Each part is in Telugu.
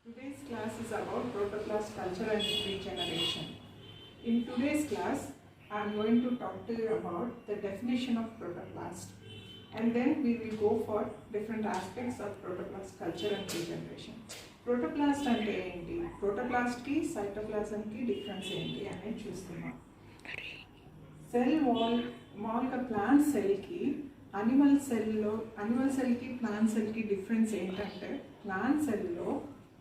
Today's class is about protoplast culture and regeneration. In today's class, I am going to talk to you about the definition of protoplast, and then we will go for different aspects of protoplast culture and regeneration. Protoplast అంటే ఏంటి, ప్రోటోప్లాస్ట్కి సైటోప్లాజంకి డిఫరెన్స్ ఏంటి అనేది చూస్తున్నాం. సెల్ మామూలుగా ప్లాంట్ సెల్కి అనిమల్ సెల్కి ప్లాంట్ సెల్కి డిఫరెన్స్ ఏంటంటే, ప్లాంట్ సెల్లో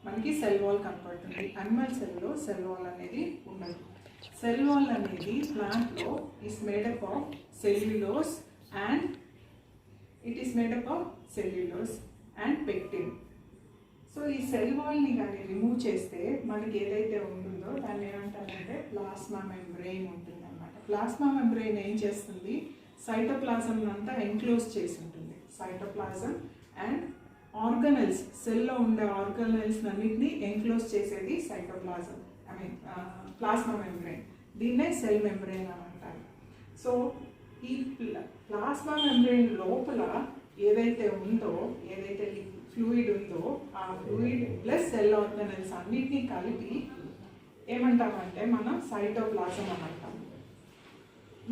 మనకి సెల్ వాల్ కనపడుతుంది, అనిమల్ సెల్లో సెల్ వాల్ అనేది ఉండదు. సెల్ వాల్ అనేది ప్లాంట్లో is made up of cellulose and pectin. So ఈ సెల్ వాల్ని కానీ రిమూవ్ చేస్తే మనకి ఏదైతే ఉంటుందో దాన్ని ఏమంటారంటే ప్లాస్మా మెంబ్రెయిన్ ఉంటుంది అన్నమాట. ప్లాస్మా మెంబ్రెయిన్ ఏం చేస్తుంది, సైటోప్లాజం అంతా ఎంక్లోజ్ చేసి ఉంటుంది. సైటోప్లాజం అండ్ ఆర్గనల్స్, సెల్లో ఉండే ఆర్గనల్స్ అన్నింటినీ ఎంక్లోజ్ చేసేది సైటోప్లాజం, ప్లాస్మా మెంబ్రెయిన్. దీన్నే సెల్ మెంబ్రెయిన్ అని అంటారు. సో ఈ ప్లాస్మా మెంబ్రెయిన్ లోపల ఏదైతే ఫ్లూయిడ్ ఉందో ఆ ఫ్లూయిడ్ ప్లస్ సెల్ ఆర్గనల్స్ అన్నిటినీ కలిపి ఏమంటామంటే మనం సైటోప్లాజం అని అంటాం.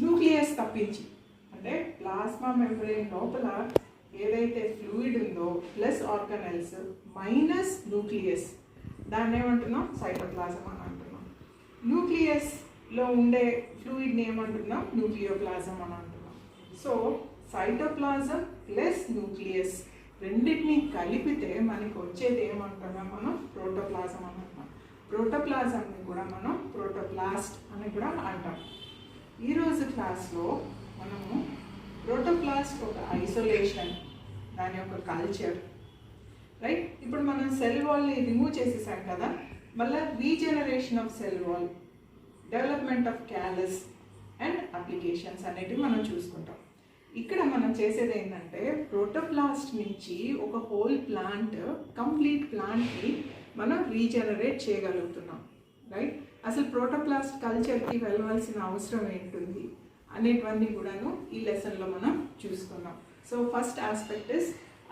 న్యూక్లియస్ తప్పించి, అంటే ప్లాస్మా మెంబ్రెయిన్ లోపల ఏదైతే ఫ్లూయిడ్ ఉందో ప్లస్ ఆర్గనల్స్ మైనస్ న్యూక్లియస్, దాన్ని ఏమంటున్నాం సైటోప్లాజం అని అంటున్నాం. న్యూక్లియస్లో ఉండే ఫ్లూయిడ్ని ఏమంటున్నాం న్యూక్లియోప్లాజం అని అంటున్నాం. సో సైటోప్లాజం ప్లస్ న్యూక్లియస్ రెండింటిని కలిపితే మనకి వచ్చేది ఏమంటున్నాం మనం ప్రోటోప్లాజం అని అంటున్నాం. ప్రోటోప్లాజంని కూడా మనం ప్రోటోప్లాస్ట్ అని కూడా అంటాం. ఈరోజు క్లాస్లో మనము ప్రోటోప్లాస్ట్ ఒక ఐసోలేషన్, దాని యొక్క కల్చర్, రైట్. ఇప్పుడు మనం సెల్ వాల్ని రిమూవ్ చేసేసాం కదా, మళ్ళీ regeneration of cell wall, development of callus and applications అనేటివి మనం చూసుకుంటాం. ఇక్కడ మనం చేసేది ఏంటంటే ప్రోటోప్లాస్ట్ నుంచి ఒక హోల్ ప్లాంట్, కంప్లీట్ ప్లాంట్ని మనం రీజనరేట్ చేయగలుగుతున్నాం, రైట్. అసలు ప్రోటోప్లాస్ట్ కల్చర్కి వెళ్ళవలసిన అవసరం ఏంటుంది అనేటివన్నీ కూడాను ఈ లెసన్లో మనం చూసుకున్నాం. So first aspect is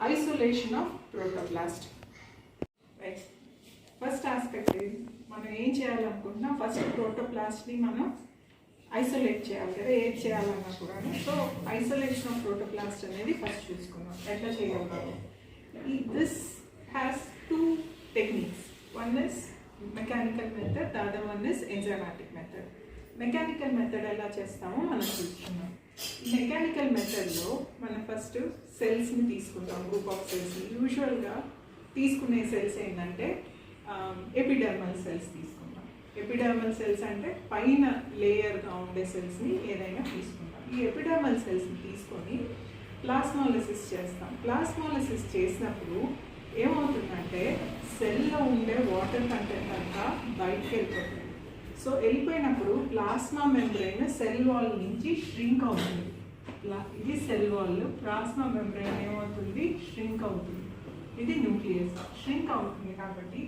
isolation of protoplast, right. First aspect మనం ఏం చేయాలనుకుంటున్నాం, ఫస్ట్ ప్రోటోప్లాస్ట్ని మనం ఐసోలేట్ చేయాలి కదా, ఏది చేయాలన్నా కూడా. సో ఐసోలేషన్ ఆఫ్ ప్రోటోప్లాస్ట్ అనేది ఫస్ట్ చూసుకున్నాం, ఎట్లా చేయగలరు. This has two techniques, one is mechanical method, the other one is enzymatic method. Mechanical method ఎలా చేస్తామో మనం చూసుకున్నాం. మెకానికల్ మెథడ్లో మనం ఫస్ట్ సెల్స్ని తీసుకుంటాం, గ్రూప్ ఆఫ్ సెల్స్ని. యూజువల్గా తీసుకునే సెల్స్ ఏంటంటే ఎపిడర్మల్ సెల్స్ తీసుకుంటాం. ఎపిడర్మల్ సెల్స్ అంటే పైన లేయర్గా ఉండే సెల్స్ని ఏదైనా తీసుకుంటాం. ఈ ఎపిడర్మల్ సెల్స్ని తీసుకొని ప్లాస్మాలసిస్ చేస్తాం. ప్లాస్మాలసిస్ చేసినప్పుడు ఏమవుతుందంటే సెల్లో ఉండే వాటర్ కంటెంట్ అంతా బయటకు వెళ్ళిపోతుంది. సో వెళ్ళిపోయినప్పుడు ప్లాస్మా మెంబ్రెయిన్ సెల్ వాల్ నుంచి ష్రింక్ అవుతుంది. ఇది సెల్ వాల్, ప్లాస్మా మెంబ్రెయిన్ ఏమవుతుంది ష్రింక్ అవుతుంది. ఇది న్యూక్లియస్ ష్రింక్ అవుతుంది. కాబట్టి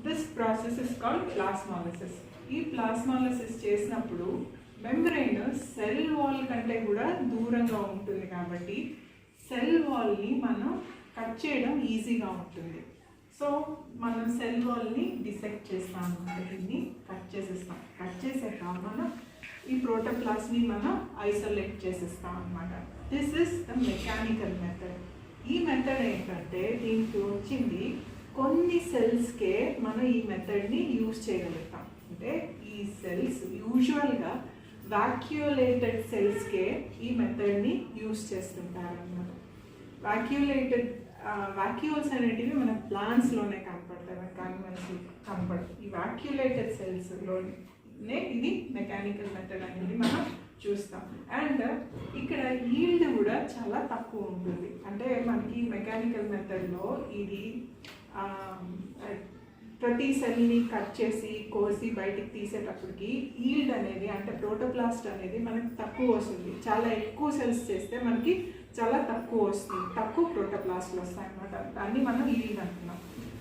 దిస్ ప్రాసెస్ ఇస్ కాల్డ్ ప్లాస్మాలసిస్. ఈ ప్లాస్మాలసిస్ చేసినప్పుడు మెంబ్రెయిన్ సెల్ వాల్ కంటే కూడా దూరంగా ఉంటుంది కాబట్టి సెల్ వాల్ని మనం కట్ చేయడం ఈజీగా ఉంటుంది. సో మనం సెల్ వాల్ని డిసెక్ట్ చేస్తాం అన్నమాట, దీన్ని కట్ చేసేస్తాం. కట్ చేసాక మనం ఈ ప్రోటోప్లాస్ట్ని మనం ఐసోలేట్ చేసేస్తాం అన్నమాట. This is the mechanical method. ఈ మెథడ్ ఏంటంటే దీనికి వచ్చింది కొన్ని సెల్స్కే మనం ఈ మెథడ్ని యూజ్ చేయగలుగుతాం. అంటే ఈ సెల్స్ యూజువల్గా వాక్యూలేటెడ్ సెల్స్కే ఈ మెథడ్ని యూజ్ చేస్తుంటారు అన్నమాట. వాక్యూల్స్ అనేటివి మన ప్లాంట్స్లోనే కనపడతాయి, మనకి యానిమల్స్ కనపడతాయి. ఈ వాక్యులేటెడ్ సెల్స్లోనే ఇది మెకానికల్ మెథడ్ అనేది మనం చూస్తాం. అండ్ ఇక్కడ ఈల్డ్ కూడా చాలా తక్కువ ఉంటుంది. అంటే మనకి మెకానికల్ మెథడ్లో ఇది ప్రతి సెల్ని కట్ చేసి కోసి బయటికి తీసేటప్పటికి ఈల్డ్ అనేది, అంటే ప్రోటోప్లాస్ట్ అనేది మనకి తక్కువ వస్తుంది. చాలా ఎక్కువ సెల్స్ చేస్తే మనకి చాలా తక్కువ వస్తుంది, తక్కువ ప్రోటోప్లాస్ట్లు వస్తాయి అన్నమాట. దాన్ని మనం ఈల్డ్ అంటున్నాం.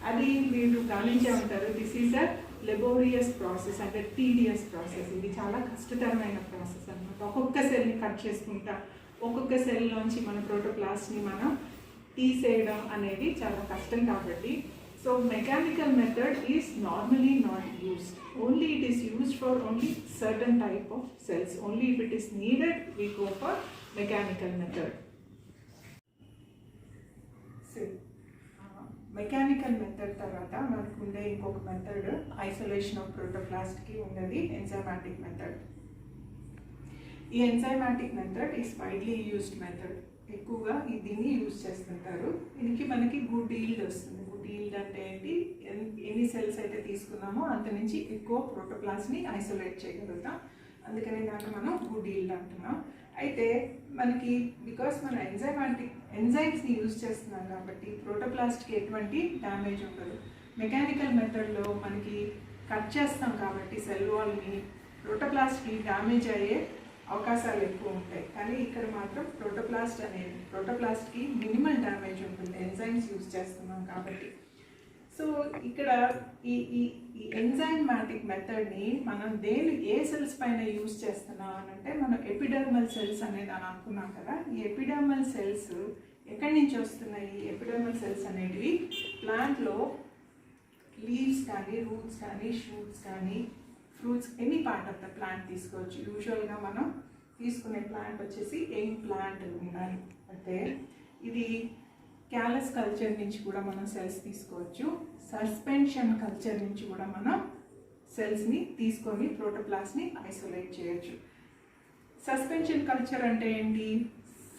అది మీరు గమనించే ఉంటారు. దిస్ ఈజ్ అ లెబోరియస్ ప్రాసెస్, అంటే టీడియస్ ప్రాసెస్. ఇది చాలా కష్టతరమైన ప్రాసెస్ అన్నమాట. ఒక్కొక్క సెల్ని కట్ చేసుకుంటా ఒక్కొక్క సెల్లోంచి మన ప్రోటోప్లాస్ట్ని మనం తీసేయడం అనేది చాలా కష్టం. కాబట్టి So mechanical method is normally not used. Only it is used for only certain type of cells. Only if it is needed, we go for mechanical method. See, mechanical method తర్వాత మనకు ఉండే ఇంకొక మెథడ్ ఐసోలేషన్ ఆఫ్ ప్రోటోప్లాస్ట్కి ఉన్నది ఎంజైమాటిక్ మెథడ్. ఈ enzymatic method is widely used method. ఎక్కువగా దీన్ని యూజ్ చేస్తుంటారు. దీనికి మనకి గుడ్ ఈల్డ్ వస్తుంది. గుడ్ ఈల్డ్ అంటే ఏంటి, ఎన్ని సెల్స్ అయితే తీసుకున్నామో అంత నుంచి ఎక్కువ ప్రోటోప్లాస్ట్ని ఐసోలేట్ చేయగలుగుతాం. అందుకని దాన్ని మనం గుడ్ ఈల్డ్ అంటున్నాం. అయితే మనకి బికాస్ మన ఎంజైమ్స్ని యూజ్ చేస్తున్నాం కాబట్టి ప్రోటోప్లాస్ట్కి ఎటువంటి డ్యామేజ్ ఉండదు. మెకానికల్ మెథడ్లో మనకి కట్ చేస్తాం కాబట్టి సెల్ వాల్ని, ప్రోటోప్లాస్ట్కి డ్యామేజ్ అయ్యే అవకాశాలు ఎక్కువ ఉంటాయి. కానీ ఇక్కడ మాత్రం ప్రోటోప్లాస్ట్కి మినిమల్ డ్యామేజ్ ఉంటుంది ఎంజైమ్స్ యూజ్ చేస్తున్నాం కాబట్టి. సో ఇక్కడ ఈ ఎంజైమాటిక్ మెథడ్ని మనం ఏ సెల్స్ పైన యూజ్ చేస్తున్నాం అని అంటే, మనం ఎపిడర్మల్ సెల్స్ అనేది అని అనుకున్నాం కదా. ఈ ఎపిడర్మల్ సెల్స్ ఎక్కడి నుంచి వస్తున్నాయి? ఎపిడర్మల్ సెల్స్ అనేటివి ప్లాంట్లో లీవ్స్ కానీ, రూట్స్ కానీ, షూట్స్ కానీ, fruits, any part of the plant తీసుకోవచ్చు. యూజువల్గా మనం తీసుకునే ప్లాంట్ వచ్చేసి యంగ్ ప్లాంట్ ఉండాలి. అంటే ఇది క్యాలస్ కల్చర్ నుంచి కూడా మనం సెల్స్ తీసుకోవచ్చు. సస్పెన్షన్ కల్చర్ నుంచి కూడా మనం సెల్స్ని తీసుకొని ప్రోటోప్లాస్ట్ని ఐసోలేట్ చేయొచ్చు. సస్పెన్షన్ కల్చర్ అంటే ఏంటి?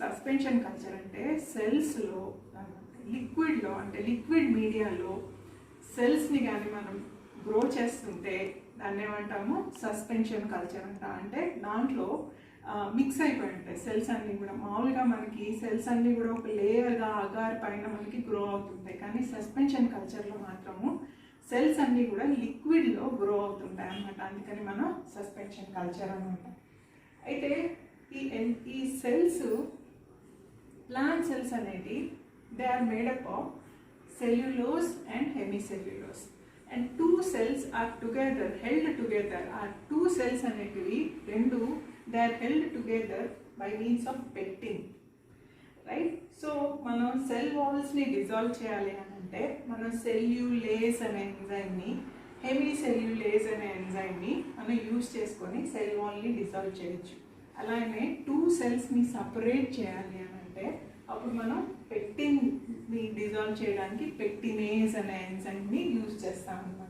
సస్పెన్షన్ కల్చర్ అంటే సెల్స్లో, లిక్విడ్లో, అంటే లిక్విడ్ మీడియాలో సెల్స్ని కానీ మనం గ్రో చేస్తుంటే దాన్ని ఏమంటాము? సస్పెన్షన్ కల్చర్ అంట. అంటే దాంట్లో మిక్స్ అయిపోయి ఉంటాయి సెల్స్ అన్నీ కూడా. మామూలుగా మనకి సెల్స్ అన్నీ కూడా ఒక లేయర్గా అగార్ పైన మనకి గ్రో అవుతుంటాయి. కానీ సస్పెన్షన్ కల్చర్లో మాత్రము సెల్స్ అన్నీ కూడా లిక్విడ్లో గ్రో అవుతుంటాయి అన్నమాట. అందుకని మనం సస్పెన్షన్ కల్చర్ అనమాట. అయితే ఈ సెల్స్, ప్లాంట్ సెల్స్ అనేవి they are made up of cellulose and hemicellulose. And two cells are together, held together. ఆ టూ సెల్స్ అనేటివి రెండు, they are held together by means of pectin, right? So మనం సెల్ వాల్స్ని డిజాల్వ్ చేయాలి అని అంటే మనం సెల్యులేస్ అనే ఎంజైమ్ని, హెమిసెల్యులేస్ అనే ఎంజైమ్ని మనం యూజ్ చేసుకొని సెల్ వాల్ని డిజాల్వ్ చేయొచ్చు. అలానే టూ సెల్స్ని సపరేట్ చేయాలి అని అంటే అప్పుడు మనం పెక్టిన్ని డిజాల్వ్ చేయడానికి పెక్టినేస్ అనే ఎంజైమ్ని యూజ్ చేస్తాం అన్నమాట.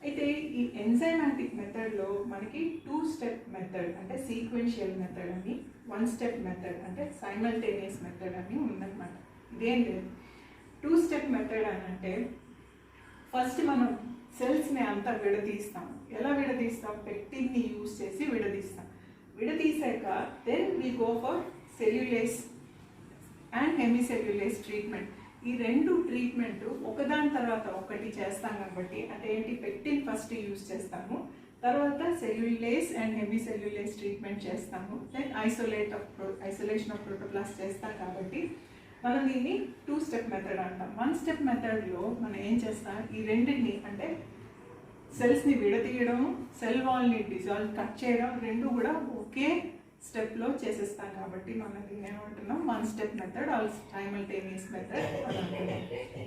అయితే ఈ ఎంజైమాటిక్ మెథడ్లో మనకి 2 స్టెప్ మెథడ్ అంటే సీక్వెన్షియల్ మెథడ్ అని, 1 స్టెప్ మెథడ్ అంటే సైమల్టేనియస్ మెథడ్ అని ఉందన్నమాట. ఇదేం లేదు. 2 స్టెప్ మెథడ్ అని అంటే ఫస్ట్ మనం సెల్స్ని అంతా విడదీస్తాం. ఎలా విడదీస్తాం? పెక్టిన్ని యూజ్ చేసి విడదీస్తాం. విడదీసాక then we go for cellulase and hemicellulase treatment. ఈ రెండు ట్రీట్మెంట్ ఒకదాని తర్వాత ఒకటి చేస్తాం కాబట్టి, అంటే ఏంటి, పెక్టిన్ ఫస్ట్ యూజ్ చేస్తాము, తర్వాత సెల్యులేస్ అండ్ హెమిసెల్యులేస్ ట్రీట్మెంట్ చేస్తాము, దెన్ ఐసోలేషన్ ఆఫ్ ప్రోటోప్లాస్ట్ చేస్తాం. కాబట్టి మనం దీన్ని 2 స్టెప్ మెథడ్ అంటాం. 1 స్టెప్ మెథడ్లో మనం ఏం చేస్తాం? ఈ రెండింటిని అంటే సెల్స్ని విడదీయడం, సెల్ వాల్ని డిజాల్వ్, కట్ చేయడం, రెండు కూడా ఒకే స్టెప్లో చేసేస్తాం. కాబట్టి మనం దీన్ని ఏమంటున్నాం? 1 step method or simultaneous method అని అంటున్నాం.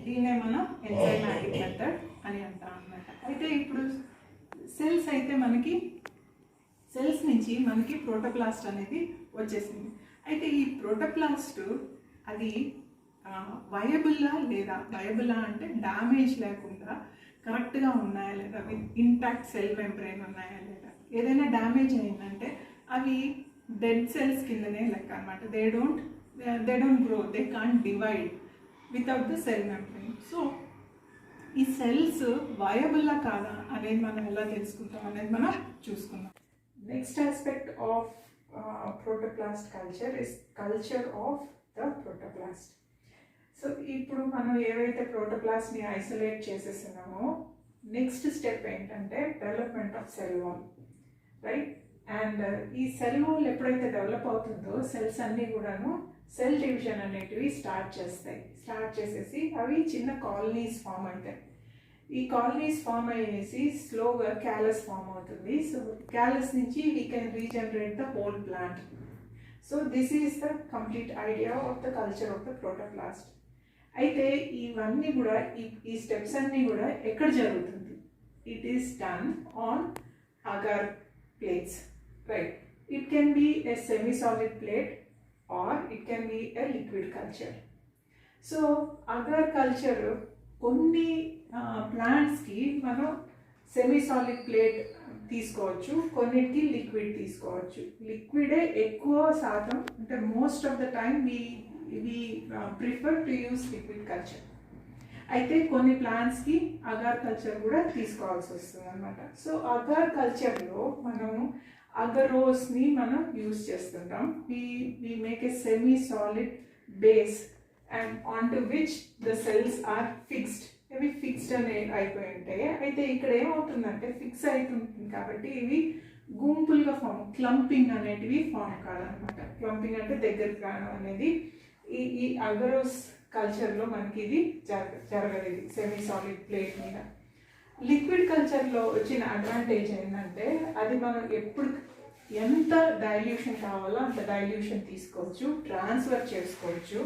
దీన్నే మనం ఎంజైమాటిక్ మెథడ్ అని అంటాం అన్నమాట. అయితే ఇప్పుడు సెల్స్ అయితే మనకి సెల్స్ నుంచి మనకి ప్రోటోప్లాస్ట్ అనేది వచ్చేసింది. అయితే ఈ ప్రోటోప్లాస్ట్ అది వయబుల్లా లేదా, వయబుల్లా అంటే డ్యామేజ్ లేకుండా కరెక్ట్గా ఉన్నాయా లేదా, విత్ ఇంటాక్ట్ సెల్ మెంబ్రెయిన్ ఉన్నాయా లేదా. ఏదైనా డ్యామేజ్ అయిందంటే అవి డెడ్ సెల్స్ కిందనే లెక్క అనమాట. They don't grow, they can't divide without the cell membrane. So ఈ సెల్స్ వయబుల్లా కాదా అనేది మనం ఎలా తెలుసుకుంటాం అనేది మనం చూసుకుందాం. Next aspect of protoplast culture is culture of the protoplast. So ఇప్పుడు మనం ఏవైతే ప్రోటోప్లాస్ట్ని ఐసోలేట్ చేసేస్తున్నామో నెక్స్ట్ స్టెప్ ఏంటంటే development of cell wall, right? And ఈ సెల్ వాల్ ఎప్పుడైతే డెవలప్ అవుతుందో సెల్స్ అన్నీ కూడాను సెల్ డివిజన్ అనేటివి స్టార్ట్ చేసేసి అవి చిన్న కాలనీస్ ఫామ్ అవుతాయి. ఈ కాలనీస్ ఫామ్ అయ్యేసి స్లోగా క్యాలస్ ఫామ్ అవుతుంది. సో క్యాలస్ నుంచి we can regenerate the whole plant. So this is the complete idea of the culture of the protoplast. అయితే ఇవన్నీ కూడా ఈ స్టెప్స్ అన్నీ కూడా ఎక్కడ జరుగుతుంది? It is done on agar plates, right? It can be a semi solid plate or it can be a liquid culture. So agar culture కొన్ని ప్లాంట్స్కి మనం సెమీ సాలిడ్ ప్లేట్ తీసుకోవచ్చు, కొన్నిటికి లిక్విడ్ తీసుకోవచ్చు. లిక్విడే ఎక్కువ శాతం, అంటే most of the time we prefer to use liquid culture. అయితే కొన్ని ప్లాంట్స్కి అగార్ కల్చర్ కూడా తీసుకోవాల్సి వస్తుంది అనమాట. సో అగార్ కల్చర్లో మనము అగరోస్ని మనం యూజ్ చేస్తుంటాం. we make a semi solid base and onto which the cells are fixed. ఇవి ఫిక్స్డ్ అనే అయిపోయి ఉంటాయి. అయితే ఇక్కడ ఏమవుతుందంటే ఫిక్స్ అవుతుంది కాబట్టి ఇవి గుంపులుగా ఫామ్, క్లంపింగ్ అనేటివి ఫామ్ కాదనమాట. క్లంపింగ్ అంటే దగ్గరికి రావడం అనేది ఈ అగరోస్ కల్చర్లో మనకి ఇది జరగదు. ఇది సెమీ సాలిడ్ ప్లేట్ మీద. లిక్విడ్ కల్చర్లో వచ్చిన అడ్వాంటేజ్ ఏంటంటే అది మనం ఎప్పుడు ఎంత డైల్యూషన్ కావాలో అంత డైల్యూషన్ తీసుకోవచ్చు, ట్రాన్స్ఫర్ చేసుకోవచ్చు.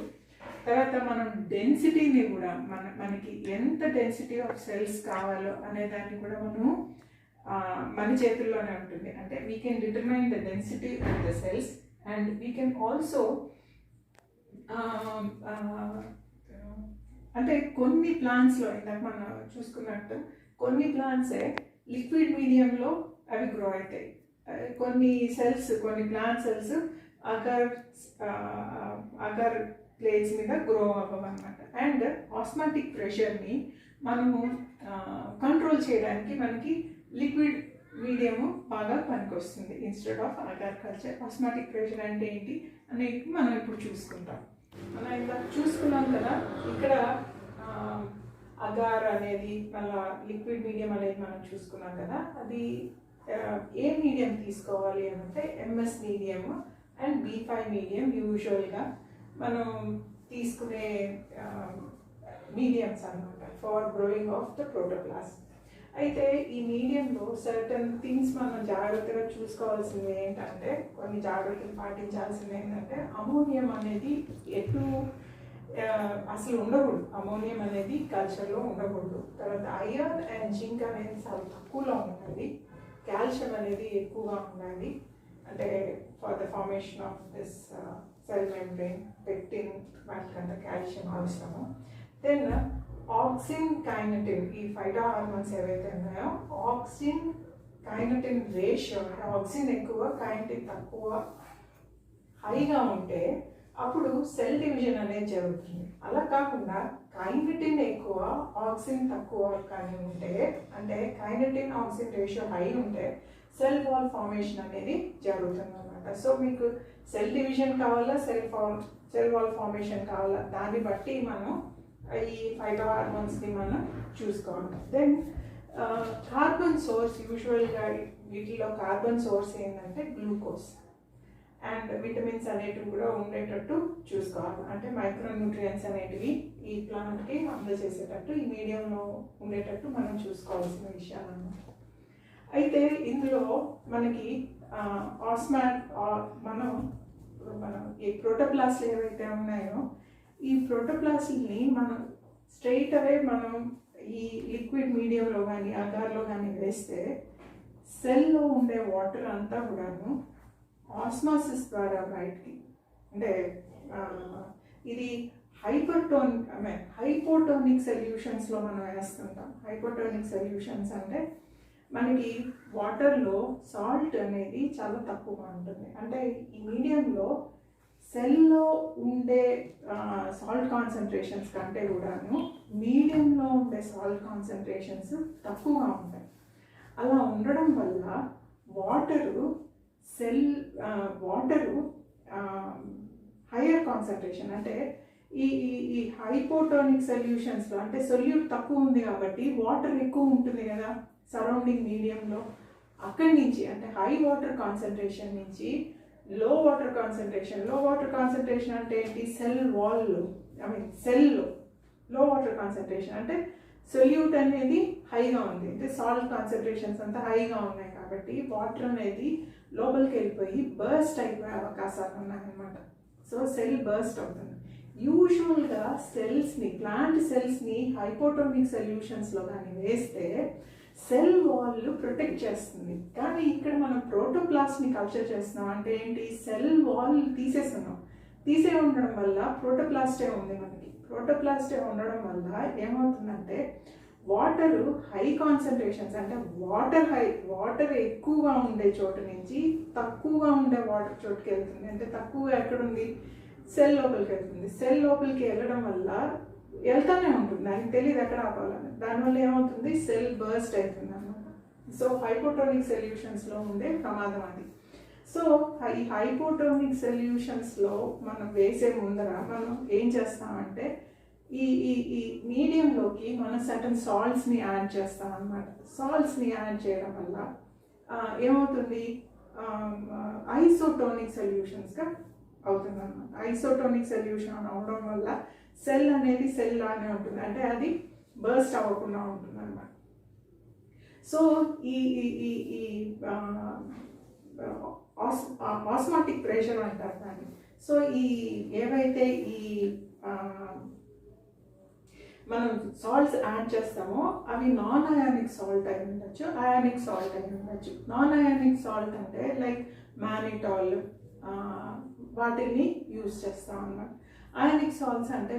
తర్వాత మనం డెన్సిటీని కూడా మనకి ఎంత డెన్సిటీ ఆఫ్ సెల్స్ కావాలో అనే దాన్ని కూడా మనము మన చేతుల్లోనే ఉంటుంది. అంటే we can determine the density of the cells and we can also అంటే కొన్ని ప్లాంట్స్లో ఇందాక మనం చూసుకున్నట్టు కొన్ని ప్లాంట్సే లిక్విడ్ మీడియంలో అవి గ్రో అవుతాయి. కొన్ని సెల్స్, కొన్ని ప్లాంట్ సెల్స్ అగర్ ప్లేట్స్ మీద గ్రో అవ్వమన్నమాట. అండ్ ఆస్మాటిక్ ప్రెషర్ని మనము కంట్రోల్ చేయడానికి మనకి లిక్విడ్ మీడియము బాగా పనికొస్తుంది instead of agar culture. Osmotic pressure అంటే ఏంటి అనేది మనం ఇప్పుడు చూసుకుంటాం. మనం ఇలా చూసుకున్నాం కదా, ఇక్కడ అగార్ అనేది మళ్ళీ లిక్విడ్ మీడియం అనేది మనం చూసుకున్నాం కదా. అది ఏ మీడియం తీసుకోవాలి అంటే MS medium and B5 medium యూజువల్గా మనం తీసుకునే మీడియంస్ అన్నమాట for growing of the protoplast. అయితే ఈ మీడియంలో సర్టన్ థింగ్స్ మనం జాగ్రత్తగా చూసుకోవాల్సింది ఏంటంటే, కొన్ని జాగ్రత్తలు పాటించాల్సింది ఏంటంటే అమోనియం అనేది అసలు ఉండకూడదు. అమోనియం అనేది కల్చర్లో ఉండకూడదు. తర్వాత ఐరన్ అండ్ జింక్ అనేది చాలా తక్కువలో ఉండాలి. కాల్షియం అనేది ఎక్కువగా ఉండాలి. అంటే for the formation of this cell membrane, pectin, వాటికంటే కాల్షియం అవసరము. దెన్ ఆక్సిన్ కైనటిన్, ఈ ఫైటో హార్మోన్స్ ఏవైతే ఉన్నాయో ఆక్సిన్ కైనటిన్ రేషియో, అంటే ఆక్సిన్ ఎక్కువ కైనటిన్ తక్కువ హైగా ఉంటే అప్పుడు సెల్ డివిజన్ అనేది జరుగుతుంది. అలా కాకుండా కైనటిన్ ఎక్కువ ఆక్సిన్ తక్కువ కానీ ఉంటే, అంటే కైనటిన్ ఆక్సిన్ రేషియో హై ఉంటే సెల్ వాల్ ఫార్మేషన్ అనేది జరుగుతుంది అన్నమాట. సో మీకు సెల్ డివిజన్ కావాలా, సెల్ వాల్ ఫార్మేషన్ కావాలా, దాన్ని బట్టి మనం ఈ ఫైటో హార్మోన్స్ని మనం చూసుకోవాలి. దెన్ కార్బన్ సోర్స్, యూజువల్గా వీటిలో కార్బన్ సోర్స్ ఏంటంటే గ్లూకోజ్ అండ్ విటమిన్స్ అనేటివి కూడా ఉండేటట్టు చూసుకోవాలి. అంటే మైక్రోన్యూట్రియన్స్ అనేటివి ఈ ప్లాంట్కి అందజేసేటట్టు ఈ మీడియంలో ఉండేటట్టు మనం చూసుకోవాల్సిన విషయాలు అన్నమాట. అయితే ఇందులో మనకి మనం ఈ ప్రోటోప్లాస్ట్లు ఏవైతే ఉన్నాయో ఈ ప్రోటోప్లాస్ట్ని మనం స్ట్రైట్ అవే మనం ఈ లిక్విడ్ మీడియంలో కానీ అగార్లో కానీ వేస్తే సెల్లో ఉండే వాటర్ అంతా కూడాను ఆస్మాసిస్ ద్వారా బయటికి, అంటే ఇది హైపోటోనిక్ సొల్యూషన్స్లో మనం వేస్తుంటాం. హైపోటోనిక్ సొల్యూషన్స్ అంటే మనకి వాటర్లో సాల్ట్ అనేది చాలా తక్కువగా ఉంటుంది. అంటే ఈ మీడియంలో సెల్లో ఉండే సాల్ట్ కాన్సన్ట్రేషన్స్ కంటే కూడాను మీడియంలో ఉండే సాల్ట్ కాన్సన్ట్రేషన్స్ తక్కువగా ఉంటాయి. అలా ఉండడం వల్ల వాటరు హయ్యర్ కాన్సన్ట్రేషన్, అంటే ఈ హైపోటోనిక్ సొల్యూషన్స్లో అంటే సొల్యూట్ తక్కువ ఉంది కాబట్టి వాటర్ ఎక్కువ ఉంటుంది కదా సరౌండింగ్ మీడియంలో. అక్కడి నుంచి అంటే హై వాటర్ కాన్సన్ట్రేషన్ నుంచి లో వాటర్ కాన్సన్ట్రేషన్ అంటే ఏంటి, సెల్లో లో వాటర్ కాన్సన్ట్రేషన్ అంటే సొల్యూట్ అనేది హైగా ఉంది, అంటే సాల్ట్ కాన్సన్ట్రేషన్స్ అంతా హైగా ఉన్నాయి కాబట్టి వాటర్ అనేది లోపలికి వెళ్ళిపోయి బర్స్ట్ అయిపోయే అవకాశాలు ఉన్నాయన్నమాట. సో సెల్ బర్స్ట్ అవుతుంది. యూజువల్గా సెల్స్ని, ప్లాంట్ సెల్స్ని హైపోటోనిక్ సొల్యూషన్స్లో కానీ వేస్తే సెల్ వాల్ ప్రొటెక్ట్ చేస్తుంది. కానీ ఇక్కడ మనం ప్రోటోప్లాస్ట్ని కల్చర్ చేస్తున్నాం అంటే ఏంటి, సెల్ వాల్ తీసేస్తున్నాం. తీసే ఉండడం వల్ల ప్రోటోప్లాస్టే ఉంది మనకి. ప్రోటోప్లాస్టే ఉండడం వల్ల ఏమవుతుందంటే వాటర్ హై కాన్సన్ట్రేషన్స్, అంటే వాటర్ ఎక్కువగా ఉండే చోటు నుంచి తక్కువగా ఉండే వాటర్ చోటుకి వెళ్తుంది. అంటే తక్కువగా ఎక్కడుంది, సెల్ లోపలికి వెళ్తుంది. సెల్ లోపలికి వెళ్ళడం వల్ల వెళ్తానే ఉంటుంది, దానికి తెలియదు ఎక్కడ ఆపాలని. దానివల్ల ఏమవుతుంది, సెల్ బర్స్ట్ అవుతుంది అన్నమాట. సో హైపోటోనిక్ సొల్యూషన్స్లో ఉండే ప్రమాదం అది. సో ఈ హైపోటోనిక్ సొల్యూషన్స్లో మనం వేసే ముందర మనం ఏం చేస్తామంటే ఈ ఈ ఈ మీడియంలోకి మనం సర్టన్ సాల్ట్స్ని యాడ్ చేస్తాం అన్నమాట. సాల్ట్స్ని యాడ్ చేయడం వల్ల ఏమవుతుంది, ఐసోటోనిక్ సొల్యూషన్స్గా అవుతుంది అన్నమాట. ఐసోటోనిక్ సొల్యూషన్ అవడం వల్ల సెల్ అనేది సెల్ లానే ఉంటుంది, అంటే అది బర్స్ట్ అవ్వకుండా ఉంటుంది అన్నమాట. సో ఈ ఈ ఈ ఆస్మాటిక్ ప్రెషర్ అంటారు దాన్ని. సో ఈ ఏవైతే ఈ మనం సాల్ట్స్ యాడ్ చేస్తామో అవి నాన్ అయానిక్ సాల్ట్ అయి ఉండొచ్చు, అయానిక్ సాల్ట్ అయి ఉండొచ్చు. నాన్ అయానిక్ సాల్ట్ అంటే లైక్ మానిటాల్, వాటిని యూజ్ చేస్తాం అన్నమాట. అయానిక్ సాల్ట్స్ అంటే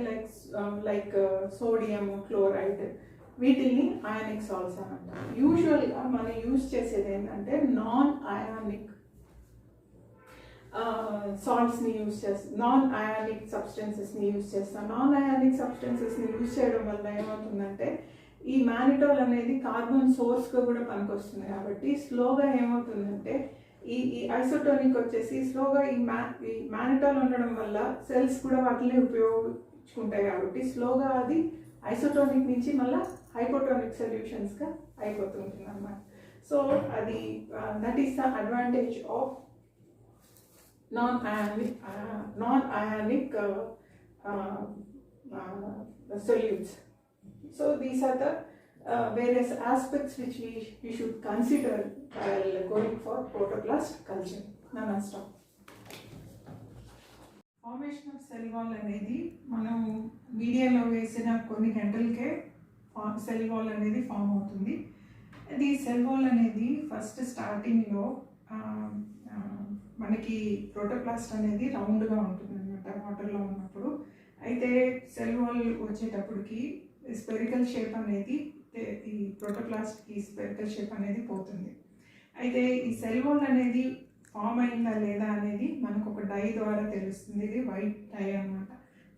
లైక్ సోడియం క్లోరైడ్, వీటిని అయానిక్ సాల్ట్స్ అని అంటారు. యూజువల్గా మనం యూజ్ చేసేది ఏంటంటే నాన్ అయానిక్ సాల్ట్స్ని యూజ్ చేస్తాం, నాన్ అయానిక్ సబ్స్టెన్సెస్ని యూజ్ చేస్తాం. నాన్ అయానిక్ సబ్స్టెన్సెస్ని యూజ్ చేయడం వల్ల ఏమవుతుందంటే ఈ మానిటాల్ అనేది కార్బన్ సోర్స్గా కూడా పనికొస్తుంది. కాబట్టి స్లోగా ఏమవుతుందంటే ఈ ఐసోటోనిక్ వచ్చేసి స్లోగా ఈ మానిటాల్ ఉండడం వల్ల సెల్స్ కూడా వాటిని ఉపయోగించుకుంటాయి. కాబట్టి స్లోగా అది ఐసోటోనిక్ నుంచి మళ్ళీ హైపోటోనిక్ సొల్యూషన్స్గా అయిపోతుంటుంది అన్నమాట. సో అది that is the advantage of non-ionic solutes. So these are the various aspects which we should consider while going for protoplast culture. Namaste. Formation of cell wall అనేది మనం మీడియాలో వేసిన కొన్ని గంటలకే సెల్ వాల్ అనేది ఫామ్ అవుతుంది. అది సెల్ వాల్ అనేది ఫస్ట్ స్టార్టింగ్లో మనకి ప్రోటోప్లాస్ట్ అనేది రౌండ్గా ఉంటుంది అనమాట వాటర్లో ఉన్నప్పుడు. అయితే సెల్ వాల్ వచ్చేటప్పటికి స్పెరికల్ షేప్ అనేది, ఈ ప్రోటోప్లాస్ట్కి స్పెరికల్ షేప్ అనేది పోతుంది. అయితే ఈ సెల్ వాల్ అనేది ఫామ్ అయిందా లేదా అనేది మనకు ఒక డై ద్వారా తెలుస్తుంది. ఇది వైట్ డై అనమాట.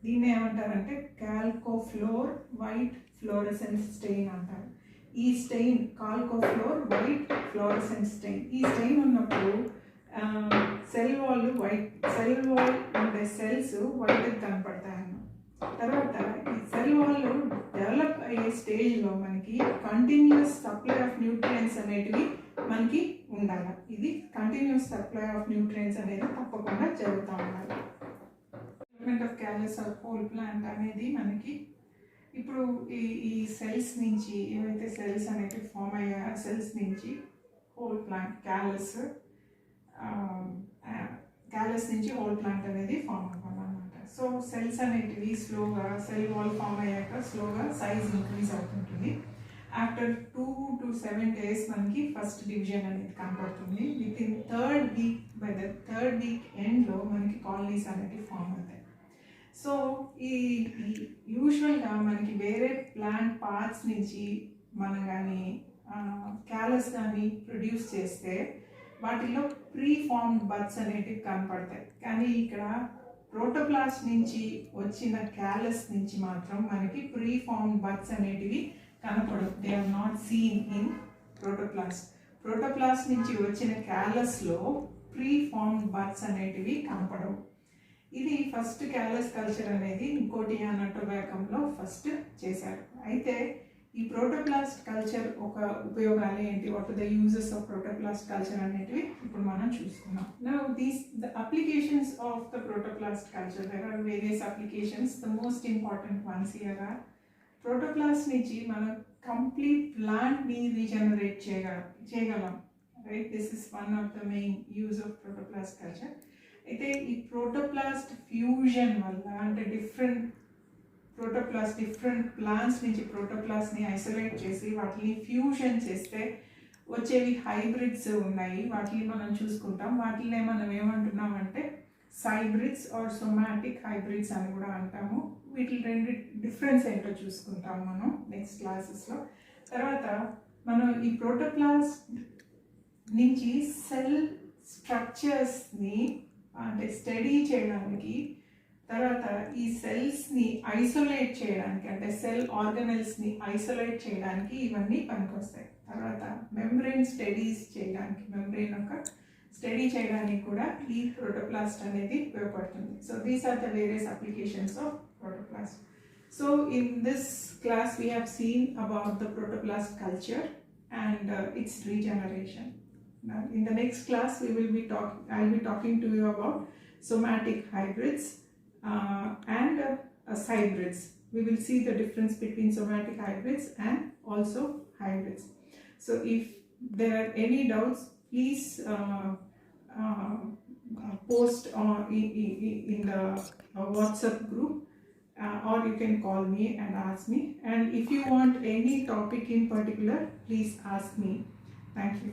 దీన్ని ఏమంటారంటే కాల్కోఫ్లోర్ వైట్ ఫ్లోరసెన్స్ స్టెయిన్ అంటారు. ఈ స్టెయిన్ కాల్కోఫ్లోర్ వైట్ ఫ్లోరసెన్స్ స్టెయిన్, ఈ స్టెయిన్ ఉన్నప్పుడు సెల్ వాల్ ఉండే సెల్స్ వైట్గా కనపడతాయి అన్నమాట. తర్వాత ఈ సెల్ వాల్ డెవలప్ అయ్యే స్టేజ్లో మనకి కంటిన్యూస్ సప్లై ఆఫ్ న్యూట్రియంట్స్ అనేటివి మనకి ఉండాలి. ఇది కంటిన్యూస్ సప్లై ఆఫ్ న్యూట్రియంట్స్ అనేది తప్పకుండా జరుగుతూ ఉండాలి. Development of callus or whole plant అనేది మనకి ఇప్పుడు ఈ సెల్స్ నుంచి ఏవైతే సెల్స్ అనేవి ఫామ్ అయ్యే సెల్స్ నుంచి హోల్ ప్లాంట్ క్యాలస్ నుంచి హోల్ ప్లాంట్ అనేది ఫామ్ అవ్వాలి అనమాట. సో సెల్స్ అనేటివి స్లోగా సెల్ వాల్ ఫామ్ అయ్యాక స్లోగా సైజ్ ఇంక్రీజ్ అవుతుంటుంది. ఆఫ్టర్ 2 to 7 days మనకి ఫస్ట్ డివిజన్ అనేది కనపడుతుంది. With in by the third week ఎండ్లో మనకి కాలనీస్ అనేవి ఫామ్ అవుతాయి. సో ఈ యూజువల్గా మనకి వేరే ప్లాంట్ పార్ట్స్ నుంచి మనం కానీ క్యాలస్ కానీ ప్రొడ్యూస్ చేస్తే వాటిలో ప్రీ ఫార్మ్డ్ బడ్స్ అనేటివి కనపడతాయి. కానీ ఇక్కడ ప్రోటోప్లాస్ట్ నుంచి వచ్చిన క్యాలస్ నుంచి మాత్రం మనకి ప్రీ ఫార్మ్డ్ బడ్స్ అనేటివి కనపడవు. They are not seen in protoplast నుంచి వచ్చిన క్యాలస్లో ప్రీ ఫార్మ్డ్ బడ్స్ అనేటివి కనపడవు. ఇది ఫస్ట్ క్యాలస్ కల్చర్ అనేది నికోటియా నటోబాకంలో ఫస్ట్ చేశారు. అయితే ఈ ప్రోటోప్లాస్ట్ కల్చర్ ఒక ఉపయోగాలు ఏంటి, what are the uses of protoplast culture అనేటివి ఇప్పుడు మనం చూసుకున్నాం. Now the applications of the protoplast culture, there are various applications. The most important ones here are protoplast నుంచి మనం కంప్లీట్ ప్లాంట్ని రీజనరేట్ చేయగలం, right? This is one of the main use of protoplast culture. అయితే ఈ ప్రోటోప్లాస్ట్ ఫ్యూజన్ వల్ల అంటే డిఫరెంట్ ప్లాంట్స్ నుంచి ప్రోటోప్లాస్ట్ని ఐసోలేట్ చేసి వాటిని ఫ్యూజన్ చేస్తే వచ్చేవి హైబ్రిడ్స్ ఉన్నాయి. వాటిని మనం చూసుకుంటాం. వాటిని మనం ఏమంటున్నామంటే సైబ్రిడ్స్ ఆర్ సోమాటిక్ హైబ్రిడ్స్ అని కూడా అంటాము. వీటి రెండు డిఫరెన్స్ ఏంటో చూసుకుంటాం మనం నెక్స్ట్ క్లాసెస్లో. తర్వాత మనం ఈ ప్రోటోప్లాస్ట్ నుంచి సెల్ స్ట్రక్చర్స్ని అంటే స్టడీ చేయడానికి, తర్వాత ఈ సెల్స్ని ఐసోలేట్ చేయడానికి అంటే సెల్ ఆర్గనెల్స్ని ఐసోలేట్ చేయడానికి ఇవన్నీ పనికొస్తాయి. తర్వాత మెంబ్రెయిన్ స్టడీస్ చేయడానికి, మెంబ్రెయిన్ యొక్క స్టడీ చేయడానికి కూడా ఈ ప్రోటోప్లాస్ట్ అనేది ఉపయోగపడుతుంది. So these are the various applications of protoplast. So in this class we have seen about the protoplast culture and its regeneration. Now in the next class I'll be talking to you about somatic hybrids and hybrids. We will see the difference between somatic hybrids and also hybrids. So if there are any doubts, please post in the WhatsApp group. Or you can call me and ask me. And if you want any topic in particular, please ask me. Thank you.